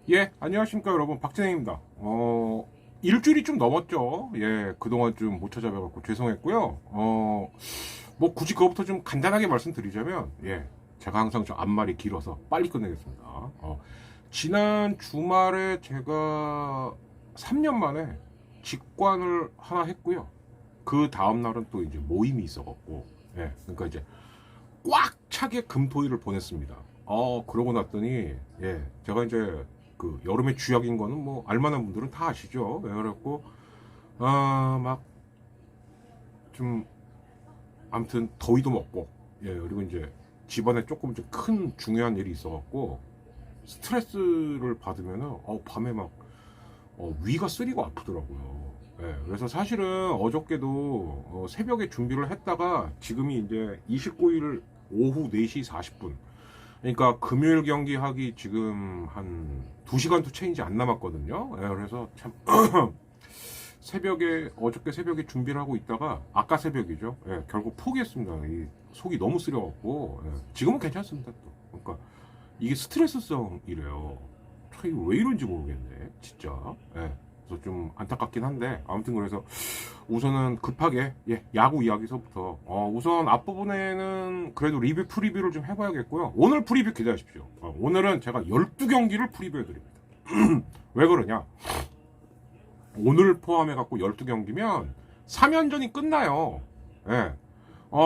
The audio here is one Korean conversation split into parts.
예, 안녕하십니까 여러분, 박진행입니다. 일주일이 좀 넘었죠. 예, 그동안 좀 못 찾아뵈갖고 죄송했고요. 뭐 굳이 그거부터 좀 간단하게 말씀드리자면, 예, 제가 항상 좀 앞말이 길어서 빨리 끝내겠습니다. 지난 주말에 제가 3년 만에 직관을 하나 했고요. 그 다음날은 또 이제 모임이 있어갖고, 예, 그러니까 이제 꽉 차게 금토일을 보냈습니다. 그러고 났더니, 예, 제가 이제 그 여름의 주약인 거는 뭐 알만한 분들은 다 아시죠. 예, 그래갖고 막 좀 아무튼 더위도 먹고, 예, 그리고 이제 집안에 조금 좀 큰 중요한 일이 있어갖고 스트레스를 받으면은 밤에 막 위가 쓰리고 아프더라고요. 예, 그래서 사실은 어저께도 새벽에 준비를 했다가 지금이 이제 29일 오후 4시 40분. 그러니까 금요일 경기 하기 지금 한 2시간도 체인지 안 남았거든요. 예, 그래서 참 어저께 새벽에 준비를 하고 있다가 아까 새벽이죠. 예, 결국 포기했습니다. 이 속이 너무 쓰려갖고. 예, 지금은 괜찮습니다. 또. 그러니까 이게 스트레스성이래요. 참 왜 이런지 모르겠네, 진짜. 예, 그래서 좀 안타깝긴 한데, 아무튼 그래서 우선은 급하게, 예, 야구 이야기서부터 우선 앞부분에는 그래도 프리뷰를 좀 해봐야겠고요. 오늘 프리뷰 기대하십시오. 오늘은 제가 12경기를 프리뷰해드립니다. 왜 그러냐, 오늘 포함해갖고 12경기면 3연전이 끝나요. 예.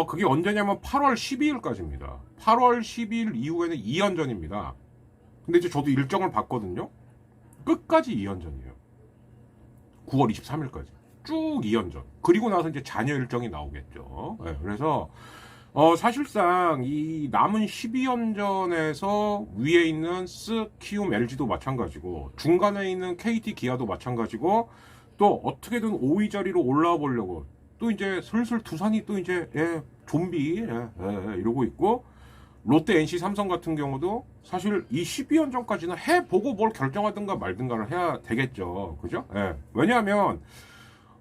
그게 언제냐면 8월 12일까지입니다. 8월 12일 이후에는 2연전입니다. 근데 이제 저도 일정을 봤거든요. 끝까지 2연전이에요. 9월 23일까지. 쭉 2연전. 그리고 나서 이제 잔여 일정이 나오겠죠. 네, 그래서, 사실상 이 남은 12연전에서 위에 있는 키움 LG도 마찬가지고, 중간에 있는 KT 기아도 마찬가지고, 또 어떻게든 5위 자리로 올라와 보려고, 또 이제 슬슬 두산이 또 이제, 예, 좀비, 이러고 있고, 롯데, NC, 삼성 같은 경우도 사실 이 12연전까지는 해보고 뭘 결정하든가 말든가를 해야 되겠죠. 그죠? 예. 왜냐하면,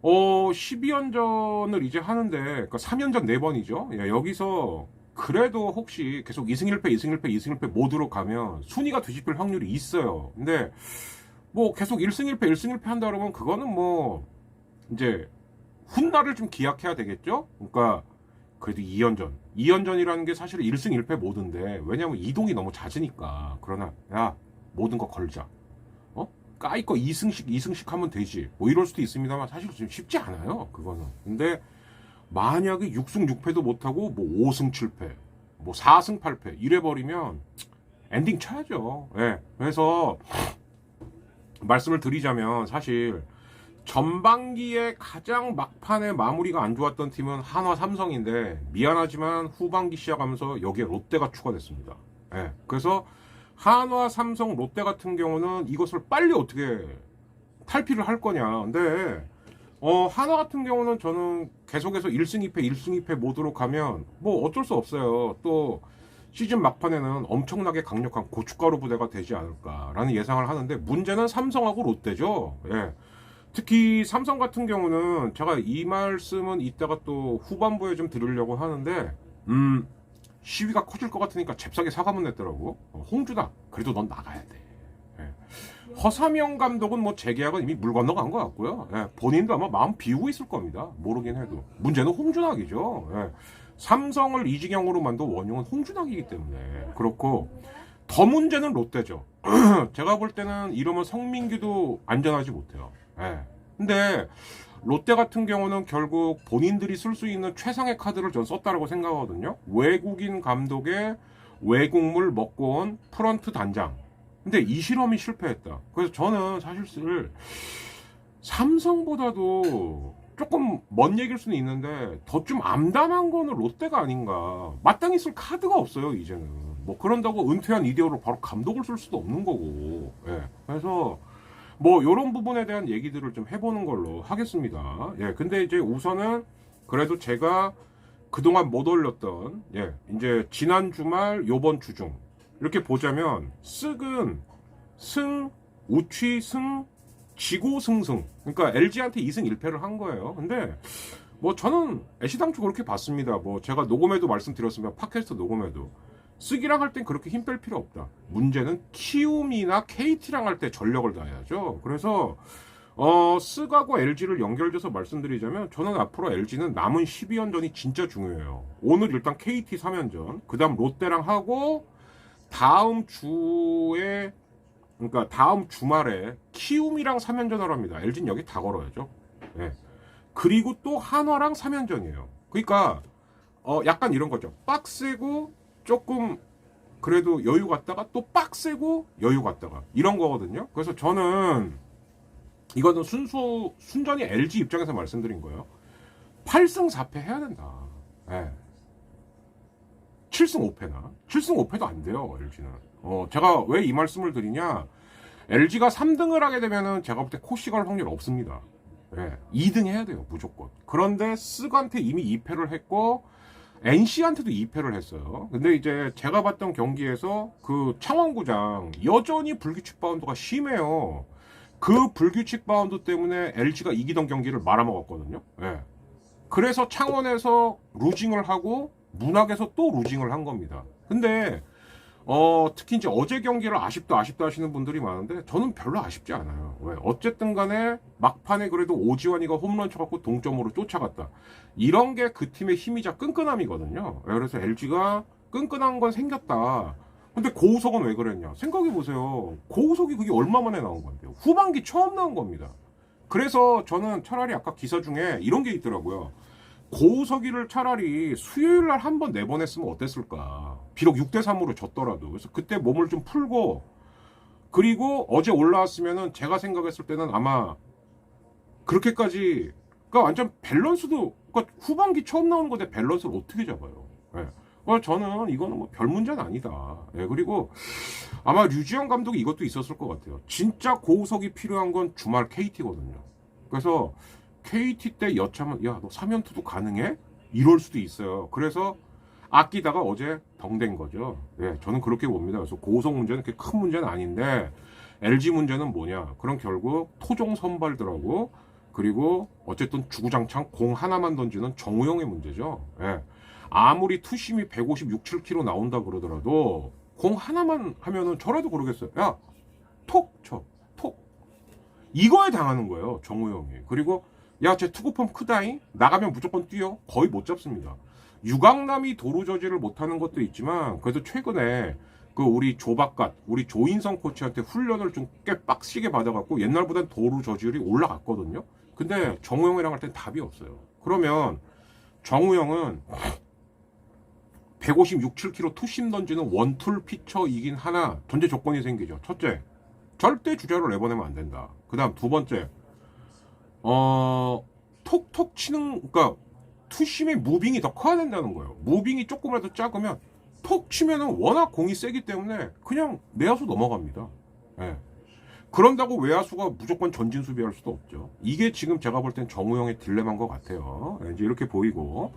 12연전을 이제 하는데, 그러니까 3연전 4번이죠. 예, 여기서 그래도 혹시 계속 2승 1패, 2승 1패, 2승 1패 모드로 가면 순위가 뒤집힐 확률이 있어요. 근데 뭐 계속 1승 1패, 1승 1패 한다 그러면 그거는 뭐 이제 훗날을 좀 기약해야 되겠죠? 그러니까 그래도 2연전이라는 게 사실 1승 1패 모드인데, 왜냐면 이동이 너무 잦으니까. 그러나 야, 모든 거 걸자. 까이 거 2승씩 하면 되지. 뭐 이럴 수도 있습니다만 사실 좀 쉽지 않아요, 그거는. 근데 만약에 6승 6패도 못하고 뭐 5승 7패, 뭐 4승 8패 이래버리면 엔딩 쳐야죠. 예. 그래서 말씀을 드리자면 사실 전반기에 가장 막판에 마무리가 안 좋았던 팀은 한화 삼성인데, 미안하지만 후반기 시작하면서 여기에 롯데가 추가됐습니다. 예. 그래서 한화, 삼성, 롯데 같은 경우는 이것을 빨리 어떻게 탈피를 할 거냐. 근데 한화 같은 경우는 저는 계속해서 1승 2패, 1승 2패 모드로 가면 뭐 어쩔 수 없어요. 또 시즌 막판에는 엄청나게 강력한 고춧가루 부대가 되지 않을까라는 예상을 하는데, 문제는 삼성하고 롯데죠. 예. 특히 삼성 같은 경우는 제가 이 말씀은 이따가 또 후반부에 좀 들으려고 하는데, 시위가 커질 것 같으니까 잽싸게 사과문 냈더라고. 홍준아, 그래도 넌 나가야 돼. 예. 허삼영 감독은 뭐 재계약은 이미 물 건너간 것 같고요. 예. 본인도 아마 마음 비우고 있을 겁니다. 모르긴 해도. 문제는 홍준학이죠. 예. 삼성을 이직영으로 만든 원흉은 홍준학이기 때문에 그렇고, 더 문제는 롯데죠. 제가 볼 때는 이러면 성민규도 안전하지 못해요. 예. 근데 롯데 같은 경우는 결국 본인들이 쓸 수 있는 최상의 카드를 전 썼다라고 생각하거든요. 외국인 감독의 외국물 먹고 온 프런트 단장. 근데 이 실험이 실패했다. 그래서 저는 사실 삼성보다도 조금 먼 얘기일 수는 있는데 더 좀 암담한 거는 롯데가 아닌가. 마땅히 쓸 카드가 없어요, 이제는. 뭐 그런다고 은퇴한 이대호로 바로 감독을 쓸 수도 없는 거고. 예. 그래서 뭐 요런 부분에 대한 얘기들을 좀 해보는 걸로 하겠습니다. 예, 근데 이제 우선은 그래도 제가 그동안 못 올렸던, 예, 이제 지난 주말 요번 주중 이렇게 보자면 쓱은 승, 우취, 승, 지고, 승승. 그러니까 LG한테 2승 1패를 한 거예요. 근데 뭐 저는 애시당초 그렇게 봤습니다. 뭐 제가 녹음에도 말씀드렸으면 팟캐스트 녹음에도 쓰기랑 할 땐 그렇게 힘 뺄 필요 없다. 문제는 키움이나 KT랑 할 때 전력을 다해야죠. 그래서 스가고 LG를 연결돼서 말씀드리자면 저는 앞으로 LG는 남은 12연전이 진짜 중요해요. 오늘 일단 KT 3연전, 그 다음 롯데랑 하고 다음 주에 그러니까 다음 주말에 키움이랑 3연전을 합니다. LG는 여기 다 걸어야죠. 네. 그리고 또 한화랑 3연전이에요. 그러니까 약간 이런 거죠. 빡세고 조금 그래도 여유 갔다가 또 빡세고 여유 갔다가 이런 거거든요. 그래서 저는 이거는 순전히 LG 입장에서 말씀드린 거예요. 8승 4패 해야 된다. 네. 7승 5패나 7승 5패도 안 돼요. LG는. 제가 왜 이 말씀을 드리냐, LG가 3등을 하게 되면은 제가 볼 때 코시갈 확률 없습니다. 네, 2등 해야 돼요, 무조건. 그런데 스한테 이미 2패를 했고 NC한테도 2패를 했어요. 근데 이제 제가 봤던 경기에서 그 창원구장 여전히 불규칙 바운드가 심해요. 그 불규칙 바운드 때문에 LG가 이기던 경기를 말아먹었거든요. 네. 그래서 창원에서 루징을 하고 문학에서 또 루징을 한 겁니다. 근데 특히 이제 어제 경기를 아쉽다 하시는 분들이 많은데 저는 별로 아쉽지 않아요. 왜? 어쨌든 간에 막판에 그래도 오지환이가 홈런 쳐갖고 동점으로 쫓아갔다. 이런 게 그 팀의 힘이자 끈끈함이거든요. 그래서 LG가 끈끈한 건 생겼다. 근데 고우석은 왜 그랬냐? 생각해보세요. 고우석이 그게 얼마 만에 나온 건데요. 후반기 처음 나온 겁니다. 그래서 저는 차라리 아까 기사 중에 이런 게 있더라고요. 고우석이를 차라리 수요일날 한 번 내보냈으면 어땠을까. 비록 6대3으로 졌더라도. 그래서 그때 몸을 좀 풀고, 그리고 어제 올라왔으면은 제가 생각했을 때는 아마 그렇게까지, 그러니까 완전 밸런스도, 그러니까 후반기 처음 나오는 건데 밸런스를 어떻게 잡아요. 네. 저는 이거는 뭐 별 문제는 아니다. 네. 그리고 아마 류지영 감독이 이것도 있었을 것 같아요. 진짜 고우석이 필요한 건 주말 KT거든요. 그래서 KT 때 여차하면 야, 너 3연투도 가능해? 이럴 수도 있어요. 그래서 아끼다가 어제 덩댄 거죠. 예, 저는 그렇게 봅니다. 그래서 고우석 문제는 그렇게 큰 문제는 아닌데 LG 문제는 뭐냐? 그럼 결국 토종 선발들하고 그리고 어쨌든 주구장창 공 하나만 던지는 정우영의 문제죠. 예. 아무리 투심이 156, 7km 나온다 그러더라도 공 하나만 하면은 저라도 그러겠어요. 야, 톡 쳐, 톡. 이거에 당하는 거예요, 정우영이. 그리고 야, 쟤 투구폼 크다잉? 나가면 무조건 뛰어? 거의 못 잡습니다. 유강남이 도루 저지를 못하는 것도 있지만 그래도 최근에 그 우리 조박갓, 우리 조인성 코치한테 훈련을 좀 꽤 빡시게 받아갖고 옛날보단 도루 저지율이 올라갔거든요. 근데 정우영이랑 할 땐 답이 없어요. 그러면 정우영은 156, 7km 투심 던지는 원툴 피처이긴 하나 전제 조건이 생기죠. 첫째, 절대 주자로 내보내면 안 된다. 그 다음 두 번째, 톡톡 치는, 그러니까 투심의 무빙이 더 커야 된다는 거예요. 무빙이 조금이라도 작으면 톡 치면은 워낙 공이 세기 때문에 그냥 내야수 넘어갑니다. 예. 그런다고 외야수가 무조건 전진 수비할 수도 없죠. 이게 지금 제가 볼 땐 정우영의 딜레마인 것 같아요. 이제 이렇게 보이고,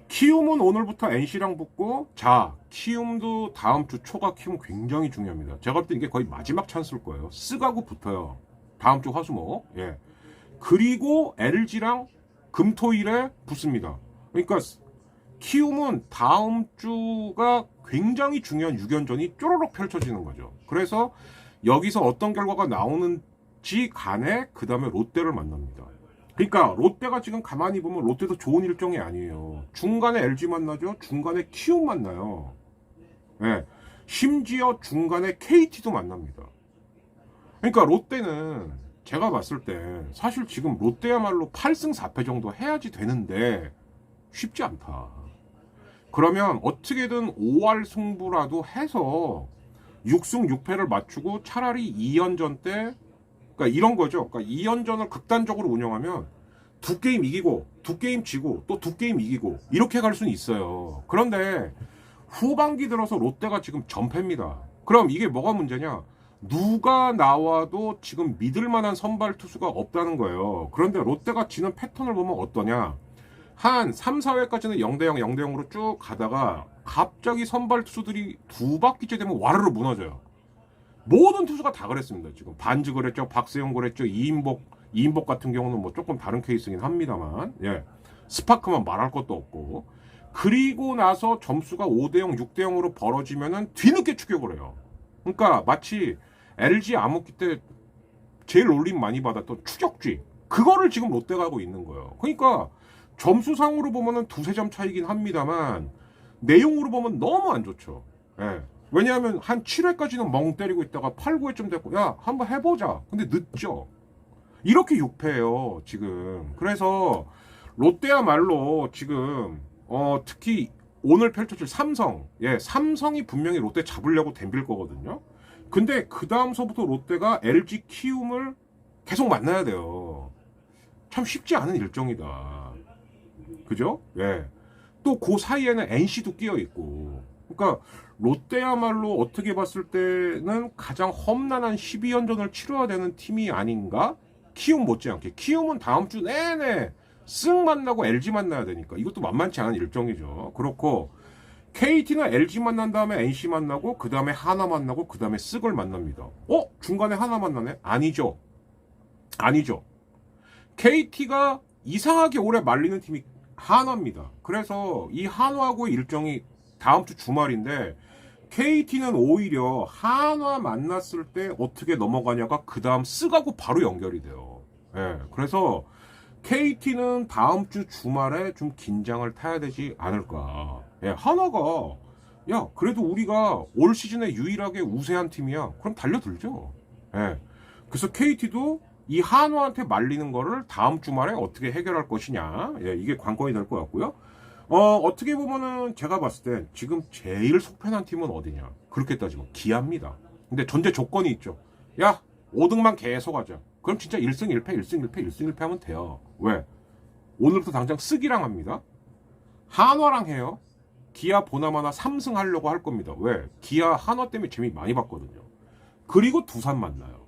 키움은 오늘부터 NC랑 붙고, 자, 키움도 다음 주 초가 키움 굉장히 중요합니다. 제가 볼 때 이게 거의 마지막 찬스일 거예요. 스가고 붙어요. 다음 주 화수목. 예. 그리고 LG랑 금토일에 붙습니다. 그러니까 키움은 다음 주가 굉장히 중요한 6연전이 쪼로록 펼쳐지는 거죠. 그래서 여기서 어떤 결과가 나오는지 간에 그 다음에 롯데를 만납니다. 그러니까 롯데가 지금 가만히 보면 롯데도 좋은 일정이 아니에요. 중간에 LG 만나죠. 중간에 키움 만나요. 네. 심지어 중간에 KT도 만납니다. 그러니까 롯데는 제가 봤을 때 사실 지금 롯데야말로 8승 4패 정도 해야지 되는데 쉽지 않다. 그러면 어떻게든 5할 승부라도 해서 6승 6패를 맞추고 차라리 2연전 때, 그러니까 이런 거죠. 그러니까 2연전을 극단적으로 운영하면 2게임 이기고 2게임 지고 또 2게임 이기고 이렇게 갈 수는 있어요. 그런데 후반기 들어서 롯데가 지금 전패입니다. 그럼 이게 뭐가 문제냐? 누가 나와도 지금 믿을 만한 선발 투수가 없다는 거예요. 그런데 롯데가 지는 패턴을 보면 어떠냐? 한 3, 4회까지는 0대0, 0대0으로 쭉 가다가 갑자기 선발 투수들이 두 바퀴째 되면 와르르 무너져요. 모든 투수가 다 그랬습니다. 지금 반즈 그랬죠, 박세영 그랬죠, 이인복 같은 경우는 뭐 조금 다른 케이스긴 합니다만, 예, 스파크만 말할 것도 없고. 그리고 나서 점수가 5대0, 6대0으로 벌어지면은 뒤늦게 추격을 해요. 그러니까 마치 LG 암흑기 때 제일 놀림 많이 받았던 추격쥐, 그거를 지금 롯데가 하고 있는 거예요. 그러니까 점수상으로 보면은 두세 점 차이긴 합니다만 내용으로 보면 너무 안 좋죠. 예. 왜냐하면 한 7회까지는 멍 때리고 있다가 8, 9회쯤 됐고, 야, 한번 해보자. 근데 늦죠. 이렇게 6패예요, 지금. 그래서 롯데야말로 지금 특히 오늘 펼쳐질 삼성, 예, 삼성이 분명히 롯데 잡으려고 덤빌 거거든요. 근데 그 다음서부터 롯데가 LG 키움을 계속 만나야 돼요. 참 쉽지 않은 일정이다. 그죠? 예. 또 그 사이에는 NC도 끼어 있고. 그러니까 롯데야말로 어떻게 봤을 때는 가장 험난한 12연전을 치러야 되는 팀이 아닌가? 키움 못지않게. 키움은 다음 주 내내 쓱 만나고 LG 만나야 되니까 이것도 만만치 않은 일정이죠. 그렇고 KT는 LG 만난 다음에 NC 만나고 그 다음에 하나 만나고 그 다음에 쓱을 만납니다. 중간에 하나 만나네? 아니죠. 아니죠. KT가 이상하게 오래 말리는 팀이 한화입니다. 그래서 이 한화하고의 일정이 다음 주 주말인데 KT는 오히려 한화 만났을 때 어떻게 넘어가냐가 그 다음 쓱하고 바로 연결이 돼요. 예, 그래서 KT는 다음 주 주말에 좀 긴장을 타야 되지 않을까. 예, 한화가 야 그래도 우리가 올 시즌에 유일하게 우세한 팀이야. 그럼 달려들죠. 예, 그래서 KT도 이 한화한테 말리는 거를 다음 주말에 어떻게 해결할 것이냐. 예, 이게 관건이 될 것 같고요. 어떻게 보면은 제가 봤을 때 지금 제일 속편한 팀은 어디냐. 그렇게 따지면 기아입니다. 근데 전제 조건이 있죠. 야, 5등만 계속 하자. 그럼 진짜 1승 1패, 1승 1패, 1승 1패 하면 돼요. 왜? 오늘부터 당장 쓰기랑 합니다. 한화랑 해요. 기아 보나마나 3승 하려고 할 겁니다. 왜? 기아 한화 때문에 재미 많이 봤거든요. 그리고 두산 만나요.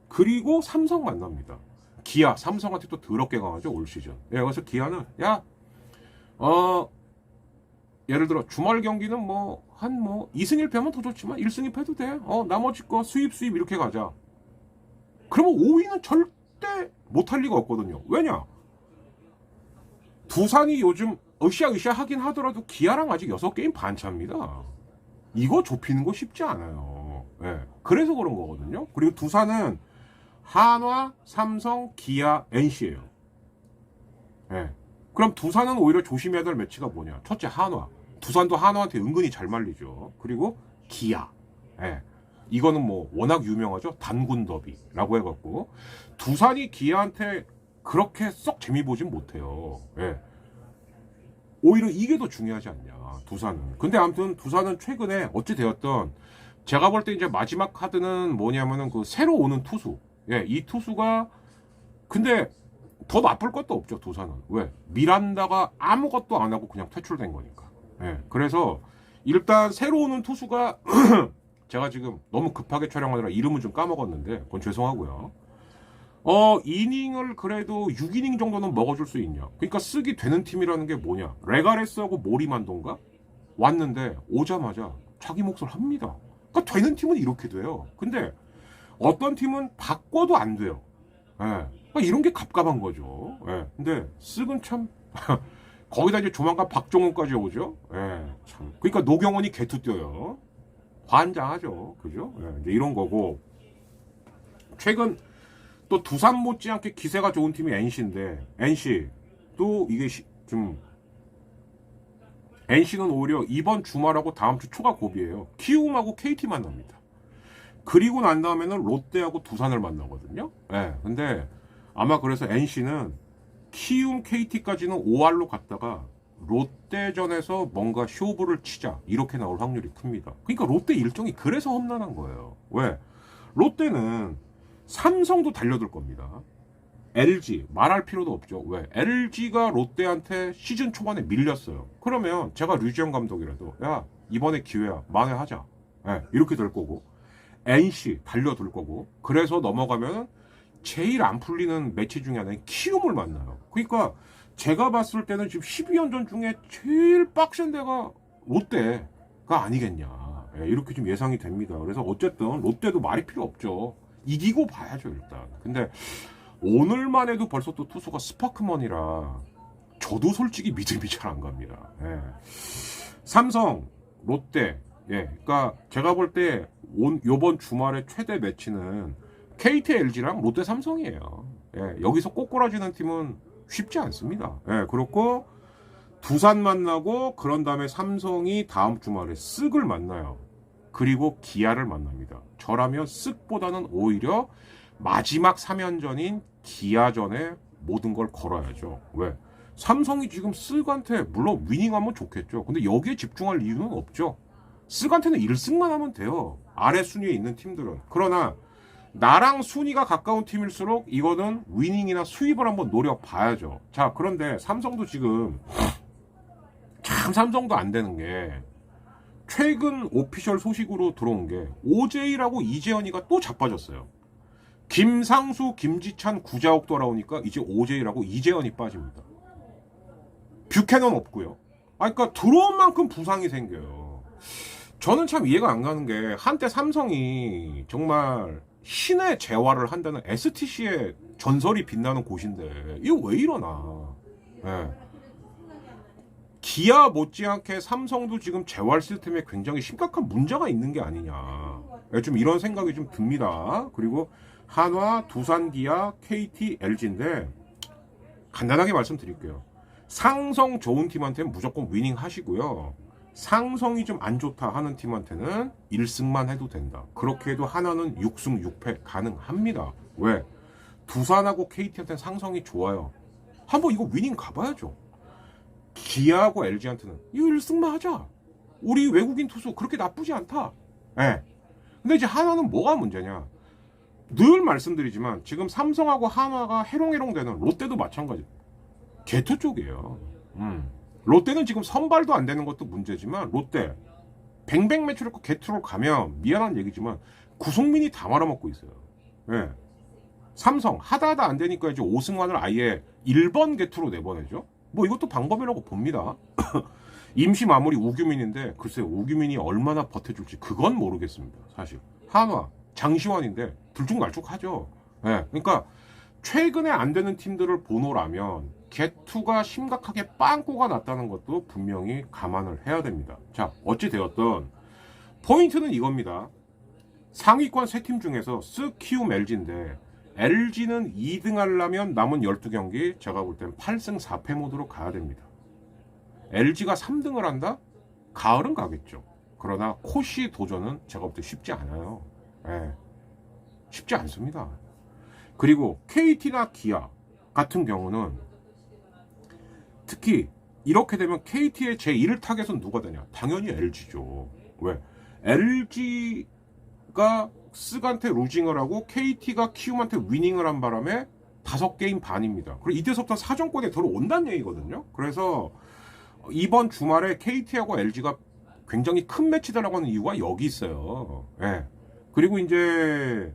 그리고 삼성 만납니다. 기아, 삼성한테 또 더럽게 강하죠, 올 시즌. 예, 그래서 기아는, 야, 예를 들어, 주말 경기는 한 2승 1패 하면 더 좋지만, 1승 2패도 돼. 나머지 거 수입 이렇게 가자. 그러면 5위는 절대 못할 리가 없거든요. 왜냐? 두산이 요즘 으쌰으쌰 하긴 하더라도 기아랑 아직 6게임 반 차입니다. 이거 좁히는 거 쉽지 않아요. 예, 그래서 그런 거거든요. 그리고 두산은 한화, 삼성, 기아, NC예요. 예. 그럼 두산은 오히려 조심해야 될 매치가 뭐냐? 첫째 한화. 두산도 한화한테 은근히 잘 말리죠. 그리고 기아. 예. 이거는 워낙 유명하죠. 단군 더비라고 해갖고 두산이 기아한테 그렇게 썩 재미 보진 못해요. 예. 오히려 이게 더 중요하지 않냐, 두산은. 근데 아무튼 두산은 최근에 어찌 되었던 제가 볼 때 이제 마지막 카드는 뭐냐면은 그 새로 오는 투수. 예, 이 투수가 근데 더 나쁠 것도 없죠, 두산은. 왜? 미란다가 아무것도 안 하고 그냥 퇴출된 거니까. 예, 그래서 일단 새로 오는 투수가 제가 지금 너무 급하게 촬영하느라 이름은 좀 까먹었는데 그건 죄송하고요. 이닝을 그래도 6이닝 정도는 먹어줄 수 있냐. 그러니까 쓰기 되는 팀이라는 게 뭐냐. 레가레스하고 모리만돈가 왔는데 오자마자 자기 몫을 합니다. 그러니까 되는 팀은 이렇게 돼요. 근데 어떤 팀은 바꿔도 안 돼요. 예. 그러니까 이런 게 갑갑한 거죠. 예. 근데 쓱은 참 거기다 이제 조만간 박종훈까지 오죠. 예. 참. 그러니까 노경원이 개투 뛰어요. 환장하죠. 그죠? 예. 이제 이런 거고 최근 또 두산 못지않게 기세가 좋은 팀이 NC인데 NC도 이게 좀 NC는 오히려 이번 주말하고 다음 주 초가 고비예요. 키움하고 KT 만납니다. 그리고 난 다음에는 롯데하고 두산을 만나거든요. 네, 근데 아마 그래서 NC는 키움 KT까지는 5할로 갔다가 롯데전에서 뭔가 쇼부를 치자 이렇게 나올 확률이 큽니다. 그러니까 롯데 일정이 그래서 험난한 거예요. 왜? 롯데는 삼성도 달려들 겁니다. LG 말할 필요도 없죠. 왜? LG가 롯데한테 시즌 초반에 밀렸어요. 그러면 제가 류지영 감독이라도 야 이번에 기회야 만회하자. 네, 이렇게 될 거고 NC 달려들 거고 그래서 넘어가면 제일 안 풀리는 매치 중에 하나인 키움을 만나요. 그러니까 제가 봤을 때는 지금 12연전 중에 제일 빡센 데가 롯데가 아니겠냐. 예, 이렇게 좀 예상이 됩니다. 그래서 어쨌든 롯데도 말이 필요 없죠. 이기고 봐야죠, 일단. 근데 오늘만 해도 벌써 또 투수가 스파크먼이라 저도 솔직히 믿음이 잘 안 갑니다. 예. 삼성, 롯데, 예, 그러니까 제가 볼 때 요번 주말에 최대 매치는 KT, LG랑 롯데, 삼성이에요. 예, 여기서 꼬꾸라지는 팀은 쉽지 않습니다. 예, 그렇고 두산 만나고 그런 다음에 삼성이 다음 주말에 쓱을 만나요. 그리고 기아를 만납니다. 저라면 쓱보다는 오히려 마지막 3연전인 기아전에 모든 걸 걸어야죠. 왜? 삼성이 지금 쓱한테 물론 위닝하면 좋겠죠. 근데 여기에 집중할 이유는 없죠. 쓱한테는 1승만 하면 돼요. 아래 순위에 있는 팀들은. 그러나 나랑 순위가 가까운 팀일수록 이거는 위닝이나 수입을 한번 노려봐야죠. 자, 그런데 삼성도 지금 참 삼성도 안 되는 게 최근 오피셜 소식으로 들어온 게 오제이라고 이재현이가 또 자빠졌어요. 김상수, 김지찬, 구자욱 돌아오니까 이제 오제이라고 이재현이 빠집니다. 뷰캐넌 없고요. 아, 그러니까 들어온 만큼 부상이 생겨요. 저는 참 이해가 안 가는 게 한때 삼성이 정말 신의 재활을 한다는 STC의 전설이 빛나는 곳인데 이거 왜 이러나. 예. 기아 못지않게 삼성도 지금 재활 시스템에 굉장히 심각한 문제가 있는 게 아니냐. 예, 좀 이런 생각이 좀 듭니다. 그리고 한화, 두산, 기아, KT, LG인데 간단하게 말씀드릴게요. 상성 좋은 팀한테는 무조건 위닝 하시고요. 상성이 좀 안 좋다 하는 팀한테는 1승만 해도 된다. 그렇게 해도 하나는 6승 6패 가능합니다. 왜? 두산하고 KT한테는 상성이 좋아요. 한번 이거 위닝 가봐야죠. 기아하고 LG한테는 이거 1승만 하자. 우리 외국인 투수 그렇게 나쁘지 않다. 예. 근데 이제 하나는 뭐가 문제냐? 늘 말씀드리지만 지금 삼성하고 한화가 해롱해롱 되는 롯데도 마찬가지. 개투 쪽이에요. 롯데는 지금 선발도 안 되는 것도 문제지만 롯데 뱅뱅 매출을 개투로 가면 미안한 얘기지만 구성민이 다 말아먹고 있어요. 예. 삼성 하다 안 되니까 이제 오승환을 아예 1번 개투로 내보내죠. 뭐 이것도 방법이라고 봅니다. 임시 마무리 우규민인데 글쎄요, 우규민이 얼마나 버텨줄지 그건 모르겠습니다. 사실 한화 장시환인데 들쭉날쭉하죠. 예. 그러니까 최근에 안 되는 팀들을 보노라면 개투가 심각하게 빵꾸가 났다는 것도 분명히 감안을 해야 됩니다. 자, 어찌 되었든 포인트는 이겁니다. 상위권 3팀 중에서 쓱 키움 LG인데 LG는 2등 하려면 남은 12경기 제가 볼 땐 8승 4패 모드로 가야 됩니다. LG가 3등을 한다? 가을은 가겠죠. 그러나 코시 도전은 제가 볼 때 쉽지 않아요. 예, 쉽지 않습니다. 그리고 KT나 기아 같은 경우는 특히 이렇게 되면 KT의 제1 타겟은 누가 되냐? 당연히 LG죠. 왜? LG가 쓱한테 루징을 하고 KT가 키움한테 위닝을 한 바람에 5게임 반입니다. 그리고 이때서부터 사정권에 들어온다는 얘기거든요. 그래서 이번 주말에 KT하고 LG가 굉장히 큰 매치다라고 하는 이유가 여기 있어요. 예. 그리고 이제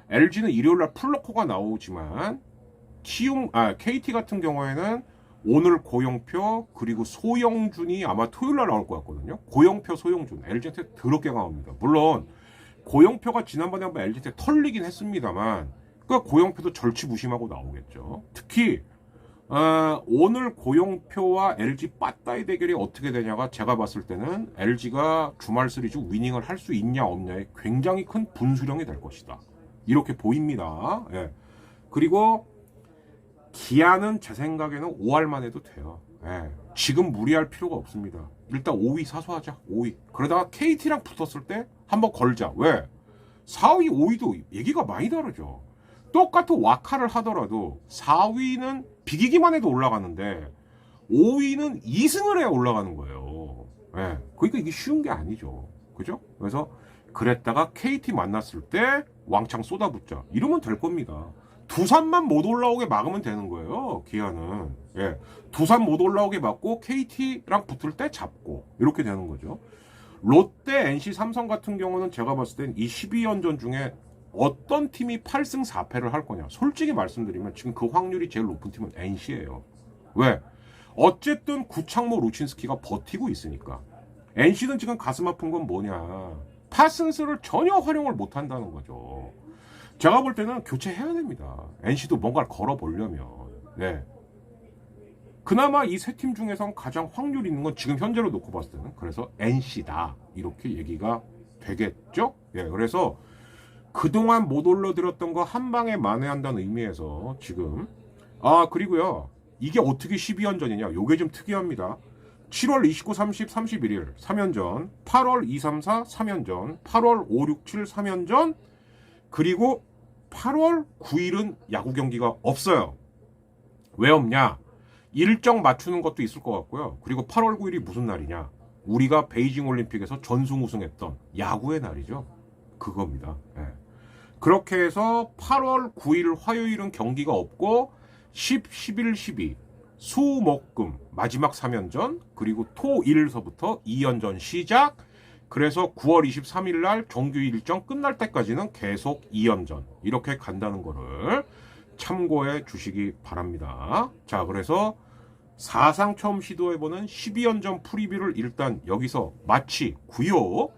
LG는 일요일날 플러코가 나오지만 KT 같은 경우에는 오늘 고영표 그리고 소영준이 아마 토요일날 나올 것 같거든요. 고영표, 소영준 LG한테 더럽게 강합니다. 물론 고영표가 지난번에 한번 LG한테 털리긴 했습니다만 그러니까 고영표도 절치부심하고 나오겠죠. 특히 오늘 고영표와 LG 빠따이 대결이 어떻게 되냐가 제가 봤을 때는 LG가 주말 시리즈 위닝을 할 수 있냐 없냐에 굉장히 큰 분수령이 될 것이다. 이렇게 보입니다. 예. 그리고 기아는 제 생각에는 5할만 해도 돼요. 예. 지금 무리할 필요가 없습니다. 일단 5위 사수하자. 5위. 그러다가 KT랑 붙었을 때 한번 걸자. 왜? 4위, 5위도 얘기가 많이 다르죠. 똑같은 와카를 하더라도 4위는 비기기만 해도 올라가는데 5위는 2승을 해야 올라가는 거예요. 예. 그러니까 이게 쉬운 게 아니죠. 그죠? 그래서 그랬다가 KT 만났을 때 왕창 쏟아붓자. 이러면 될 겁니다. 두산만 못 올라오게 막으면 되는 거예요. 기아는. 예. 두산 못 올라오게 막고 KT랑 붙을 때 잡고 이렇게 되는 거죠. 롯데, NC, 삼성 같은 경우는 제가 봤을 땐 이 12연전 중에 어떤 팀이 8승 4패를 할 거냐. 솔직히 말씀드리면 지금 그 확률이 제일 높은 팀은 NC예요. 왜? 어쨌든 구창모 루친스키가 버티고 있으니까. NC는 지금 가슴 아픈 건 뭐냐. 파슨스를 전혀 활용을 못 한다는 거죠. 제가 볼 때는 교체해야 됩니다. NC도 뭔가를 걸어보려면. 네. 그나마 이 세 팀 중에선 가장 확률 있는 건 지금 현재로 놓고 봤을 때는 그래서 NC다. 이렇게 얘기가 되겠죠? 예, 그래서 그동안 못 올려드렸던 거 한 방에 만회한다는 의미에서 지금 그리고요. 이게 어떻게 12연전이냐? 요게 좀 특이합니다. 7월 29, 30, 31일 3연전, 8월 2, 3, 4 3연전, 8월 5, 6, 7 3연전, 그리고 8월 9일은 야구 경기가 없어요. 왜 없냐? 일정 맞추는 것도 있을 것 같고요. 그리고 8월 9일이 무슨 날이냐? 우리가 베이징 올림픽에서 전승 우승했던 야구의 날이죠. 그겁니다. 네. 그렇게 해서 8월 9일 화요일은 경기가 없고 10, 11, 12 수, 목, 금 마지막 3연전 그리고 토, 일서부터 2연전 시작. 그래서 9월 23일 날 정규 일정 끝날 때까지는 계속 2연전 이렇게 간다는 거를 참고해 주시기 바랍니다. 자, 그래서 사상 처음 시도해보는 12연전 프리뷰를 일단 여기서 마치고요.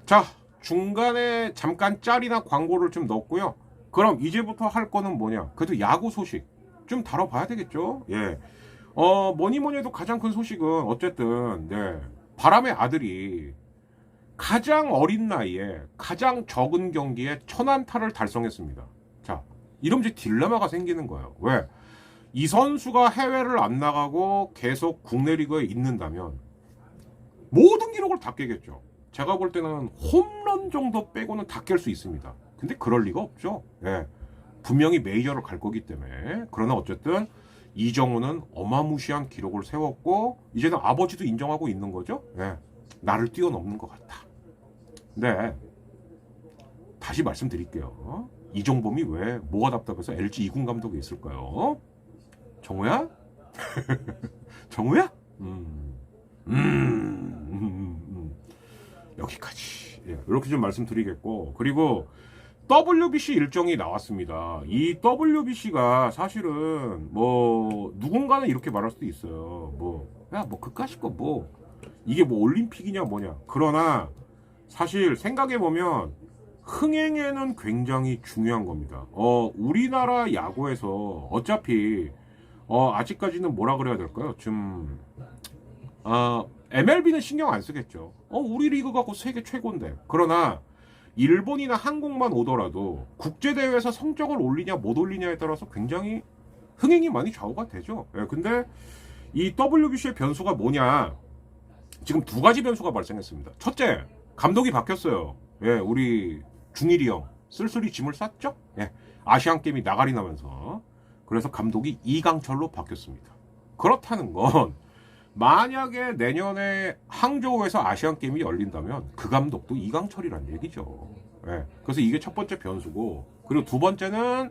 자, 중간에 잠깐 짤이나 광고를 좀 넣었고요. 그럼 이제부터 할 거는 뭐냐? 그래도 야구 소식 좀 다뤄봐야 되겠죠? 예. 뭐니 뭐니 해도 가장 큰 소식은 어쨌든, 네. 바람의 아들이 가장 어린 나이에 가장 적은 경기에 1000안타를 달성했습니다. 자, 이러면 이제 딜레마가 생기는 거예요. 왜? 이 선수가 해외를 안 나가고 계속 국내 리그에 있는다면 모든 기록을 다 깨겠죠. 제가 볼 때는 홈런 정도 빼고는 다 깰 수 있습니다. 근데 그럴 리가 없죠. 예. 분명히 메이저로 갈 거기 때문에. 그러나 어쨌든 이정우는 어마무시한 기록을 세웠고 이제는 아버지도 인정하고 있는 거죠. 예. 나를 뛰어넘는 것 같다. 네. 다시 말씀드릴게요. 이종범이 왜 뭐가 답답해서 LG 2군 감독에 있을까요? 정우야? 정우야? 여기까지. 예, 이렇게 좀 말씀드리겠고, 그리고 WBC 일정이 나왔습니다. 이 WBC가 사실은 뭐 누군가는 이렇게 말할 수도 있어요. 뭐 그까짓 거 이게 뭐 올림픽이냐 뭐냐. 그러나 사실 생각해 보면 흥행에는 굉장히 중요한 겁니다. 우리나라 야구에서 어차피 아직까지는 뭐라 그래야 될까요? 좀 MLB는 신경 안 쓰겠죠. 우리 리그가 곧 세계 최고인데. 그러나 일본이나 한국만 오더라도 국제대회에서 성적을 올리냐 못 올리냐에 따라서 굉장히 흥행이 많이 좌우가 되죠. 예, 근데 이 WBC의 변수가 뭐냐? 지금 두 가지 변수가 발생했습니다. 첫째, 감독이 바뀌었어요. 예, 우리 중일이 형 쓸쓸히 짐을 쌌죠. 예, 아시안 게임이 나가리 나면서. 그래서 감독이 이강철로 바뀌었습니다. 그렇다는 건 만약에 내년에 항저우에서 아시안 게임이 열린다면 그 감독도 이강철이란 얘기죠. 예, 그래서 이게 첫 번째 변수고, 그리고 두 번째는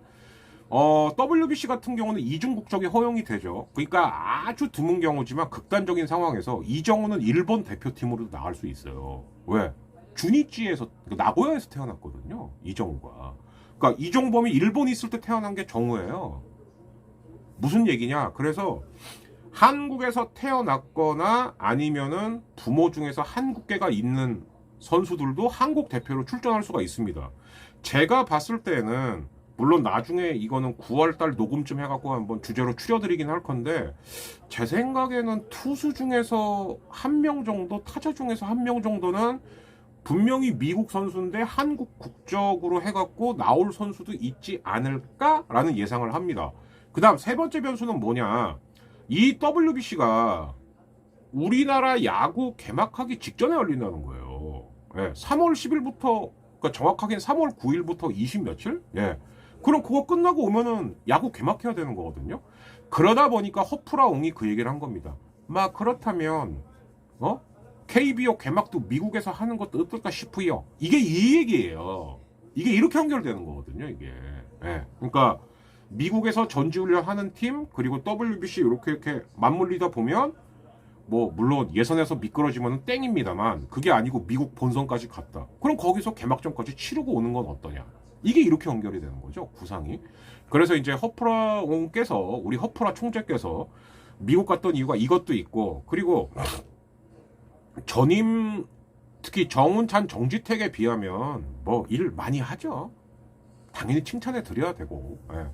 WBC 같은 경우는 이중 국적이 허용이 되죠. 그러니까 아주 드문 경우지만 극단적인 상황에서 이정우는 일본 대표팀으로도 나갈 수 있어요. 왜? 주니치에서 나고야에서 태어났거든요. 이정우가. 그러니까 이종범이 일본에 있을 때 태어난 게 정우예요. 무슨 얘기냐? 그래서 한국에서 태어났거나 아니면은 부모 중에서 한국계가 있는 선수들도 한국 대표로 출전할 수가 있습니다. 제가 봤을 때는 물론 나중에 이거는 9월달 녹음쯤 해갖고 한번 주제로 추려드리긴 할 건데, 제 생각에는 투수 중에서 한 명 정도, 타자 중에서 한 명 정도는 분명히 미국 선수인데 한국 국적으로 해갖고 나올 선수도 있지 않을까라는 예상을 합니다. 그 다음 세 번째 변수는 뭐냐? 이 WBC가 우리나라 야구 개막하기 직전에 열린다는 거예요. 예, 3월 10일부터, 그러니까 정확하게는 3월 9일부터 20 며칠? 예. 그럼 그거 끝나고 오면은 야구 개막해야 되는 거거든요. 그러다 보니까 허프라옹이 그 얘기를 한 겁니다. 그렇다면 KBO 개막도 미국에서 하는 것도 어떨까 싶어요. 이게 이 얘기예요. 이게 이렇게 연결되는 거거든요, 이게. 예. 그러니까 미국에서 전지훈련 하는 팀 그리고 WBC 이렇게 맞물리다 보면 뭐 물론 예선에서 미끄러지면 땡입니다만 그게 아니고 미국 본선까지 갔다. 그럼 거기서 개막전까지 치르고 오는 건 어떠냐? 이게 이렇게 연결이 되는 거죠, 구상이. 그래서 이제 허프라옹께서 우리 허프라 총재께서 미국 갔던 이유가 이것도 있고 그리고 전임 특히 정운찬 정지택에 비하면 뭐 일 많이 하죠. 당연히 칭찬해 드려야 되고. 예.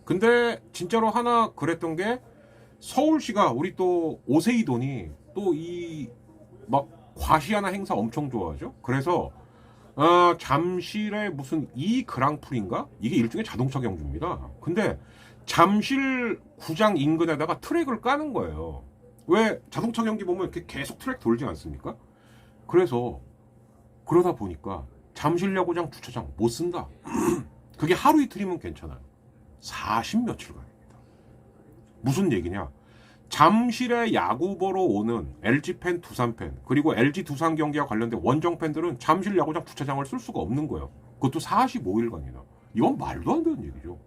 근데 진짜로 하나 그랬던 게 서울시가 우리 또 오세이돈이 또 이 막 과시하나 행사 엄청 좋아하죠. 그래서 잠실에 무슨 이 그랑프리인가? 이게 일종의 자동차 경주입니다. 근데 잠실 구장 인근에다가 트랙을 까는 거예요. 왜 자동차 경기 보면 이렇게 계속 트랙 돌지 않습니까? 그래서 그러다 보니까 잠실 야구장 주차장 못 쓴다. 그게 하루 이틀이면 괜찮아요. 40 며칠간입니다. 무슨 얘기냐? 잠실에 야구 보러 오는 LG 팬, 두산 팬, 그리고 LG 두산 경기와 관련된 원정 팬들은 잠실 야구장 주차장을 쓸 수가 없는 거예요. 그것도 45일간이나. 이건 말도 안 되는 얘기죠.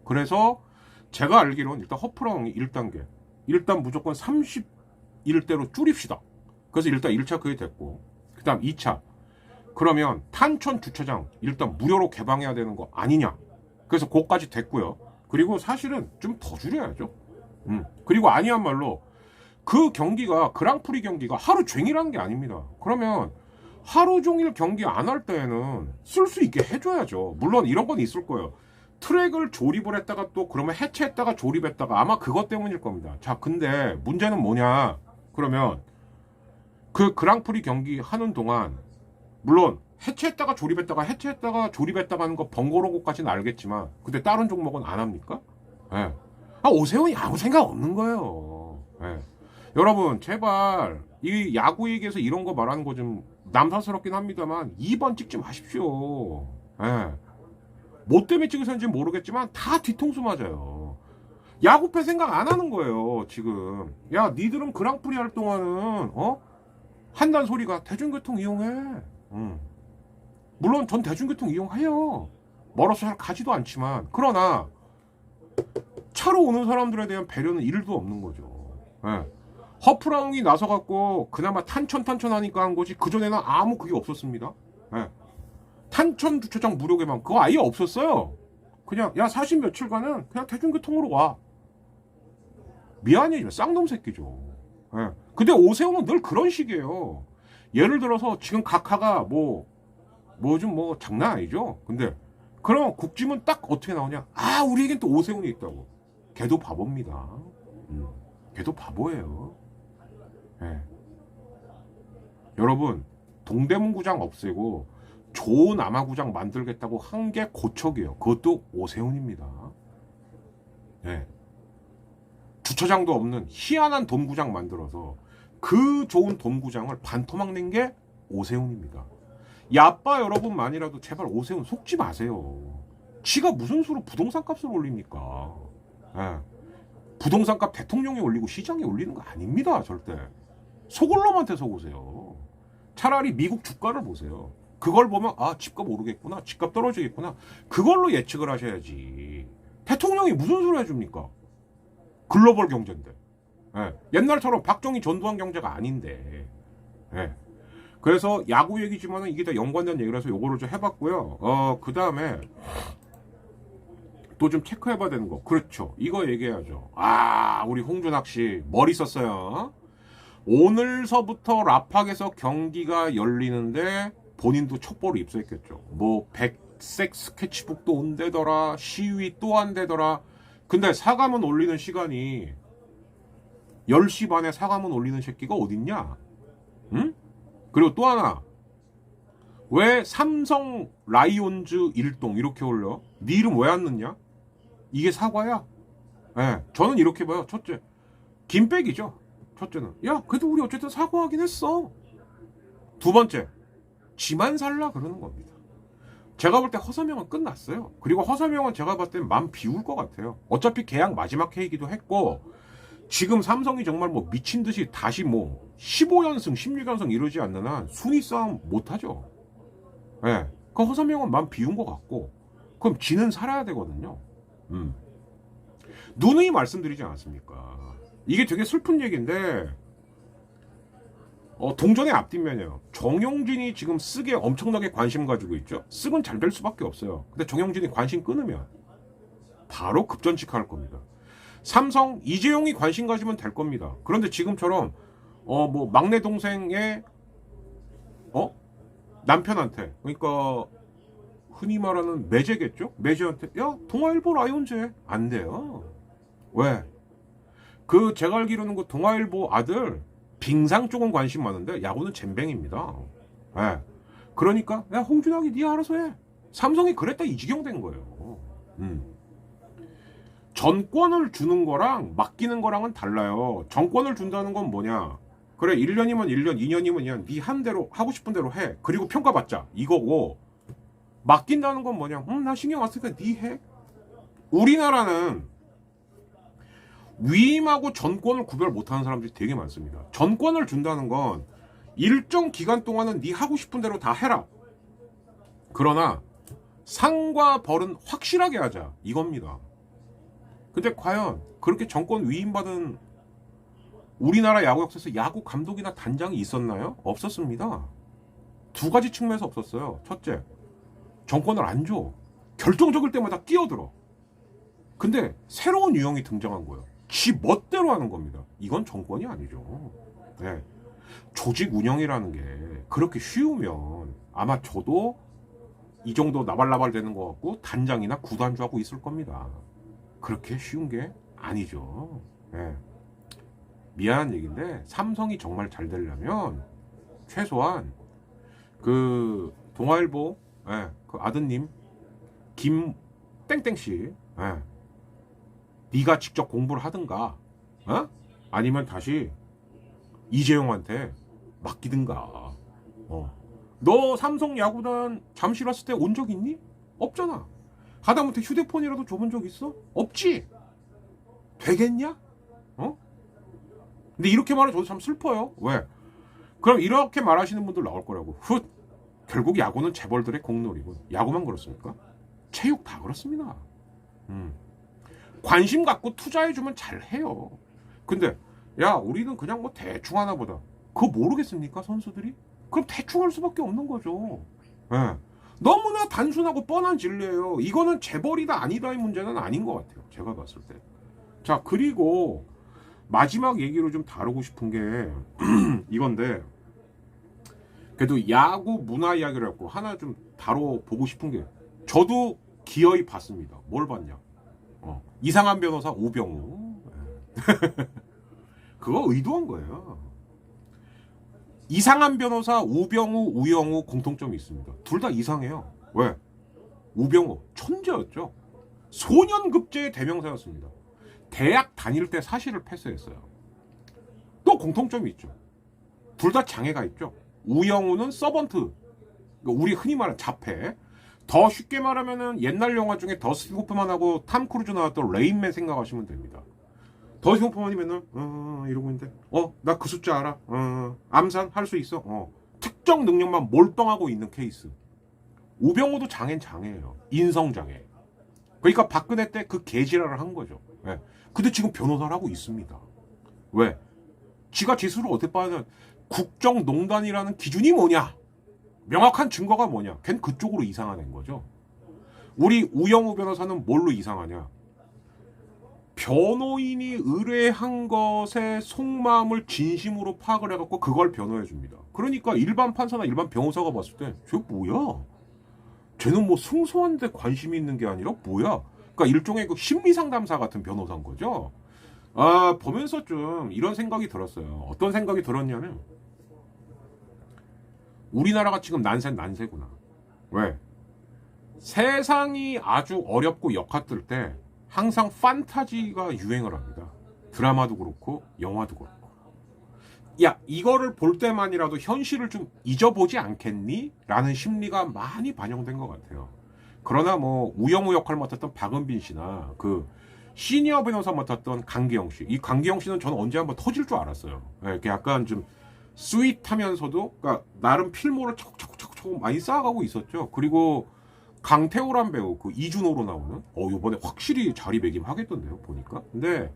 그래서 제가 알기로는 일단 허프라옹이 1단계. 일단 무조건 30일대로 줄입시다. 그래서 일단 1차 그게 됐고, 그 다음 2차. 그러면 탄천 주차장 일단 무료로 개방해야 되는 거 아니냐. 그래서 그거까지 됐고요. 그리고 사실은 좀 더 줄여야죠. 그리고 아니한 말로 그 경기가 그랑프리 경기가 하루 종일하는 게 아닙니다. 그러면 하루 종일 경기 안 할 때에는 쓸 수 있게 해줘야죠. 물론 이런 건 있을 거예요. 트랙을 조립을 했다가 또 그러면 해체했다가 조립했다가 아마 그것 때문일 겁니다. 자, 근데 문제는 뭐냐? 그러면 그 그랑프리 경기 하는 동안 물론 해체했다가 조립했다가 해체했다가 조립했다가 하는 거 번거로고까지는 알겠지만 근데 다른 종목은 안 합니까? 예. 오세훈이 아무 생각 없는 거예요. 예. 여러분 제발 이 야구 얘기에서 이런 거 말하는 거 좀 남사스럽긴 합니다만 2번 찍지 마십시오. 예. 뭐 때문에 찍으셨는지 모르겠지만 다 뒤통수 맞아요. 야구팬 생각 안 하는 거예요 지금. 야 니들은 그랑프리 할 동안은 한단 소리가 대중교통 이용해. 물론 전 대중교통 이용해요. 멀어서 잘 가지도 않지만 그러나 차로 오는 사람들에 대한 배려는 1도 없는 거죠. 예. 허프라웅이 나서갖고 그나마 탄천 하니까 한 거지 그전에는 아무 그게 없었습니다. 예. 탄천 주차장 무료 개방 그거 아예 없었어요. 그냥 야 40 며칠간은 그냥 대중교통으로 와. 미안해 쌍놈 새끼죠. 예. 근데 오세훈은 늘 그런 식이에요. 예를 들어서 지금 각하가 뭐 좀 장난 아니죠. 근데 그럼 국짐은 딱 어떻게 나오냐? 우리에겐 또 오세훈이 있다고. 걔도 바보입니다. 걔도 바보예요. 예. 여러분 동대문구장 없애고 좋은 아마구장 만들겠다고 한 게 고척이에요. 그것도 오세훈입니다. 예. 주차장도 없는 희한한 돔구장 만들어서 그 좋은 돔구장을 반토막 낸 게 오세훈입니다. 야빠 여러분만이라도 제발 오세훈 속지 마세요. 지가 무슨 수로 부동산 값을 올립니까? 예. 부동산 값 대통령이 올리고 시장이 올리는 거 아닙니다. 절대. 속을 놈한테 속으세요. 차라리 미국 주가를 보세요. 그걸 보면 집값 오르겠구나. 집값 떨어지겠구나. 그걸로 예측을 하셔야지. 대통령이 무슨 소리 해줍니까? 글로벌 경제인데. 예. 옛날처럼 박정희 전두환 경제가 아닌데. 예. 그래서 야구 얘기지만은 이게 다 연관된 얘기라서 요거를 좀 해봤고요. 그 다음에 또 좀 체크해봐야 되는 거. 그렇죠. 이거 얘기해야죠. 우리 홍준학 씨 머리 썼어요. 오늘서부터 라팍에서 경기가 열리는데 본인도 첩보로 입수했겠죠. 백색 스케치북도 온대더라. 시위 또 한대더라. 근데 사과문 올리는 시간이 10시 반에 사과문 올리는 새끼가 어딨냐? 응? 그리고 또 하나. 왜 삼성 라이온즈 일동 이렇게 올려? 네 이름 왜 안 넣냐? 이게 사과야? 예, 저는 이렇게 봐요. 첫째, 김백이죠. 첫째는 야 그래도 우리 어쨌든 사과하긴 했어. 두 번째, 지만 살라 그러는 겁니다. 제가 볼 때 허서명은 끝났어요. 그리고 허서명은 제가 봤을 때 맘 비울 것 같아요. 어차피 계약 마지막 회이기도 했고 지금 삼성이 정말 미친 듯이 다시 15연승 16연승 이러지 않는 한 순위 싸움 못하죠. 예. 그 허선명은 마음 비운 것 같고, 그럼 지는 살아야 되거든요. 누누이 말씀드리지 않았습니까? 이게 되게 슬픈 얘기인데, 동전의 앞뒷면이에요. 정용진이 지금 쓱에 엄청나게 관심 가지고 있죠. 쓱은 잘 될 수밖에 없어요. 근데 정용진이 관심 끊으면 바로 급전직할 겁니다. 삼성 이재용이 관심 가지면 될 겁니다. 그런데 지금처럼 뭐 막내 동생의 남편한테, 그러니까 흔히 말하는 매제겠죠? 매제한테 야 동아일보 라이온즈 안 돼요. 왜? 그 제가 알기로는 그 동아일보 아들 빙상 쪽은 관심 많은데 야구는 젬뱅입니다. 예. 그러니까 야 홍준학이 네 알아서 해. 삼성이 그랬다 이 지경 된 거예요. 전권을 주는 거랑 맡기는 거랑은 달라요. 전권을 준다는 건 뭐냐? 그래 1년이면 1년, 2년이면 2년, 네 한 대로 하고 싶은 대로 해. 그리고 평가받자 이거고, 맡긴다는 건 뭐냐? 나 신경 안 쓰니까 네 해. 우리나라는 위임하고 전권을 구별 못하는 사람들이 되게 많습니다. 전권을 준다는 건 일정 기간 동안은 네 하고 싶은 대로 다 해라. 그러나 상과 벌은 확실하게 하자 이겁니다. 근데 과연 그렇게 정권 위임받은 우리나라 야구 역사에서 야구 감독이나 단장이 있었나요? 없었습니다. 두 가지 측면에서 없었어요. 첫째, 정권을 안 줘. 결정적일 때마다 끼어들어. 근데 새로운 유형이 등장한 거예요. 지 멋대로 하는 겁니다. 이건 정권이 아니죠. 네. 조직 운영이라는 게 그렇게 쉬우면 아마 저도 이 정도 나발나발 되는 것 같고 단장이나 구단주하고 있을 겁니다. 그렇게 쉬운 게 아니죠. 네. 미안한 얘기인데 삼성이 정말 잘 되려면 최소한 그 동아일보 그 아드님 김 땡땡씨 네가 직접 공부를 하든가 아니면 다시 이재용한테 맡기든가. 너 삼성 야구단 잠실 왔을 때 온 적 있니? 없잖아. 하다못해 휴대폰이라도 줘본 적 있어? 없지. 되겠냐? 근데 이렇게 말하면 저도 참 슬퍼요. 왜? 그럼 이렇게 말하시는 분들 나올 거라고. 결국 야구는 재벌들의 공놀이고. 야구만 그렇습니까? 체육 다 그렇습니다. 관심 갖고 투자해주면 잘해요. 근데 야 우리는 그냥 뭐 대충 하나 보다. 그거 모르겠습니까 선수들이? 그럼 대충 할 수밖에 없는 거죠. 네. 너무나 단순하고 뻔한 진리예요. 이거는 재벌이다 아니다의 문제는 아닌 것 같아요. 제가 봤을 때. 자 그리고 마지막 얘기로 좀 다루고 싶은 게 이건데, 그래도 야구 문화 이야기를 했고 하나 좀 다뤄보고 싶은 게, 저도 기어이 봤습니다. 뭘 봤냐? 이상한 변호사 우병우. 그거 의도한 거예요. 이상한 변호사 우병우, 우영우 공통점이 있습니다. 둘 다 이상해요. 왜? 우병우 천재였죠. 소년급제의 대명사였습니다. 대학 다닐 때 사실을 패스했어요. 또 공통점이 있죠. 둘 다 장애가 있죠. 우영우는 서번트, 우리 흔히 말하는 자폐. 더 쉽게 말하면은 옛날 영화 중에 더스틴 호프만하고 탐 크루즈 나왔던 레인맨 생각하시면 됩니다. 더스틴 호프만이 맨날 이러고 있는데 나 그 숫자 알아. 암산 할 수 있어. 특정 능력만 몰빵하고 있는 케이스. 우병우도 장애는 장애예요. 인성장애. 그러니까 박근혜 때 그 개지랄을 한 거죠. 네. 근데 지금 변호사를 하고 있습니다. 왜? 지가 지수를 어떻게 봐야 국정농단이라는 기준이 뭐냐? 명확한 증거가 뭐냐? 걘 그쪽으로 이상하는 거죠. 우리 우영우 변호사는 뭘로 이상하냐? 변호인이 의뢰한 것의 속마음을 진심으로 파악을 해갖고 그걸 변호해 줍니다. 그러니까 일반 판사나 일반 변호사가 봤을 때 쟤 뭐야? 쟤는 뭐 승소한 데 관심이 있는 게 아니라 뭐야? 그러니까 일종의 그 심리상담사 같은 변호사인 거죠. 보면서 좀 이런 생각이 들었어요. 어떤 생각이 들었냐면, 우리나라가 지금 난세구나. 왜? 세상이 아주 어렵고 역hat들 때 항상 판타지가 유행을 합니다. 드라마도 그렇고 영화도 그렇고. 야 이거를 볼 때만이라도 현실을 좀 잊어보지 않겠니? 라는 심리가 많이 반영된 것 같아요. 그러나 뭐 우영우 역할 맡았던 박은빈 씨나 그 시니어 변호사 맡았던 강기영 씨, 이 강기영 씨는 저는 언제 한번 터질 줄 알았어요. 이렇게 약간 좀 스윗하면서도 그러니까 나름 필모를 차곡차곡 많이 쌓아가고 있었죠. 그리고 강태호란 배우 그 이준호로 나오는 요번에 확실히 자리매김하겠던데요 보니까. 근데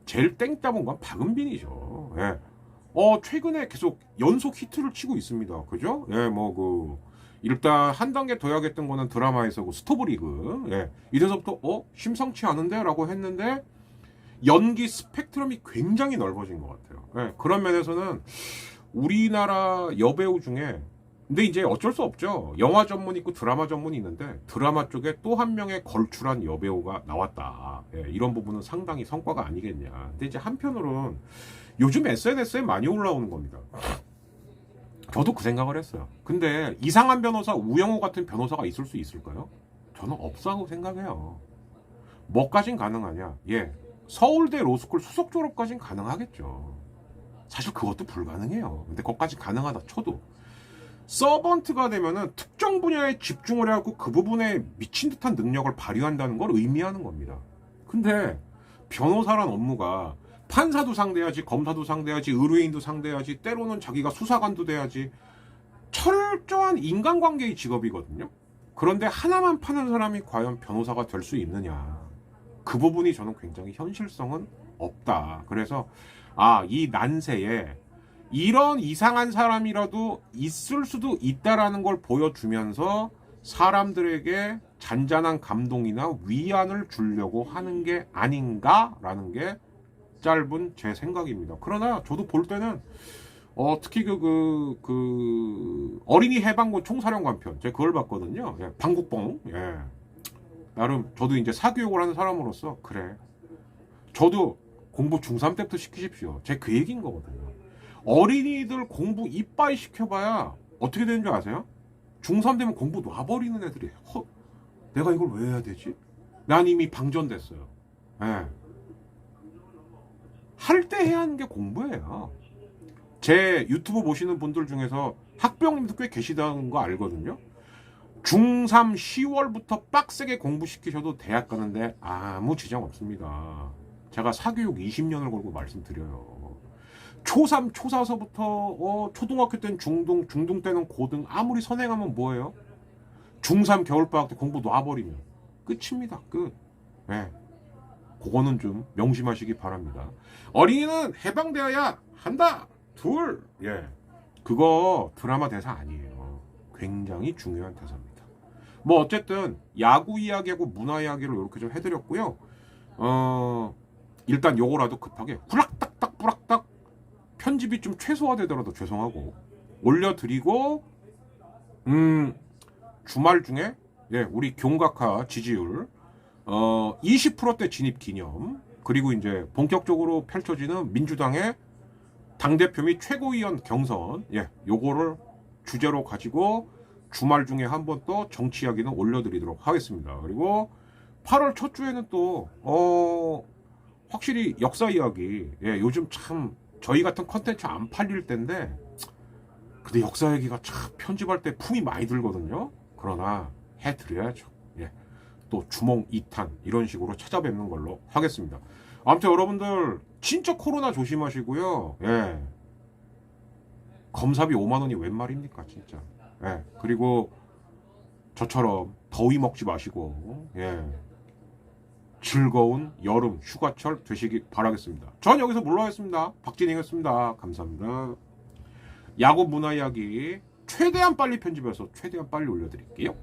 제일 땡따본 건 박은빈이죠. 예. 최근에 계속 연속 히트를 치고 있습니다. 그죠? 예, 뭐 일단 한 단계 더 해야겠던 거는 드라마에서 스토브리그. 예. 이래서부터 심상치 않은데? 라고 했는데 연기 스펙트럼이 굉장히 넓어진 것 같아요. 예. 그런 면에서는 우리나라 여배우 중에 근데 이제 어쩔 수 없죠. 영화 전문 있고 드라마 전문이 있는데 드라마 쪽에 또 한 명의 걸출한 여배우가 나왔다. 예, 이런 부분은 상당히 성과가 아니겠냐. 근데 이제 한편으로는 요즘 SNS에 많이 올라오는 겁니다. 저도 그 생각을 했어요. 근데 이상한 변호사, 우영우 같은 변호사가 있을 수 있을까요? 저는 없다고 생각해요. 뭐까진 가능하냐? 예, 서울대 로스쿨 수석 졸업까진 가능하겠죠. 사실 그것도 불가능해요. 근데 그것까지 가능하다 쳐도 서번트가 되면은 특정 분야에 집중을 해갖고 그 부분에 미친 듯한 능력을 발휘한다는 걸 의미하는 겁니다. 근데 변호사란 업무가 판사도 상대해야지, 검사도 상대해야지, 의뢰인도 상대해야지, 때로는 자기가 수사관도 돼야지, 철저한 인간관계의 직업이거든요. 그런데 하나만 파는 사람이 과연 변호사가 될 수 있느냐, 그 부분이 저는 굉장히 현실성은 없다. 그래서 이 난세에 이런 이상한 사람이라도 있을 수도 있다라는 걸 보여주면서 사람들에게 잔잔한 감동이나 위안을 주려고 하는 게 아닌가라는 게 짧은 제 생각입니다. 그러나 저도 볼 때는 특히 어린이 해방군 총사령관 편 제가 그걸 봤거든요. 예, 방국봉. 예. 나름 저도 이제 사교육을 하는 사람으로서 그래, 저도 공부 중3 때부터 시키십시오. 제 그 얘기인 거거든요. 어린이들 공부 이빠이 시켜봐야 어떻게 되는 줄 아세요? 중3 되면 공부 놔버리는 애들이 내가 이걸 왜 해야 되지? 난 이미 방전됐어요. 예. 할 때 해야 하는 게 공부예요. 제 유튜브 보시는 분들 중에서 학부형님도 꽤 계시다는 거 알거든요. 중3 10월부터 빡세게 공부시키셔도 대학 가는데 아무 지장 없습니다. 제가 사교육 20년을 걸고 말씀드려요. 초3, 초4서부터 초등학교 때는 중등, 중등 때는 고등, 아무리 선행하면 뭐예요? 중3 겨울방학 때 공부 놔버리면 끝입니다. 끝. 네. 그거는 좀 명심하시기 바랍니다. 어린이는 해방되어야 한다. 둘. 예. 그거 드라마 대사 아니에요. 굉장히 중요한 대사입니다. 뭐 어쨌든 야구 이야기하고 문화 이야기를 이렇게 좀 해드렸고요. 일단 요거라도 급하게 굴락딱딱 뿌락딱 편집이 좀 최소화되더라도 죄송하고 올려드리고, 주말 중에 우리 경각화 지지율 20%대 진입 기념, 그리고 이제 본격적으로 펼쳐지는 민주당의 당대표 및 최고위원 경선, 요거를 주제로 가지고 주말 중에 한 번 또 정치 이야기는 올려드리도록 하겠습니다. 그리고 8월 첫 주에는 또 확실히 역사 이야기, 요즘 참 저희 같은 컨텐츠 안 팔릴 때인데 근데 역사 얘기가 참 편집할 때 품이 많이 들거든요. 그러나 해드려야죠. 또 주몽 2탄 이런 식으로 찾아뵙는 걸로 하겠습니다. 아무튼 여러분들 진짜 코로나 조심하시고요. 검사비 5만원이 웬 말입니까 진짜. 그리고 저처럼 더위 먹지 마시고 즐거운 여름 휴가철 되시기 바라겠습니다. 전 여기서 물러가겠습니다. 박진행이었습니다. 감사합니다. 야구 문화 이야기 최대한 빨리 편집해서 최대한 빨리 올려드릴게요.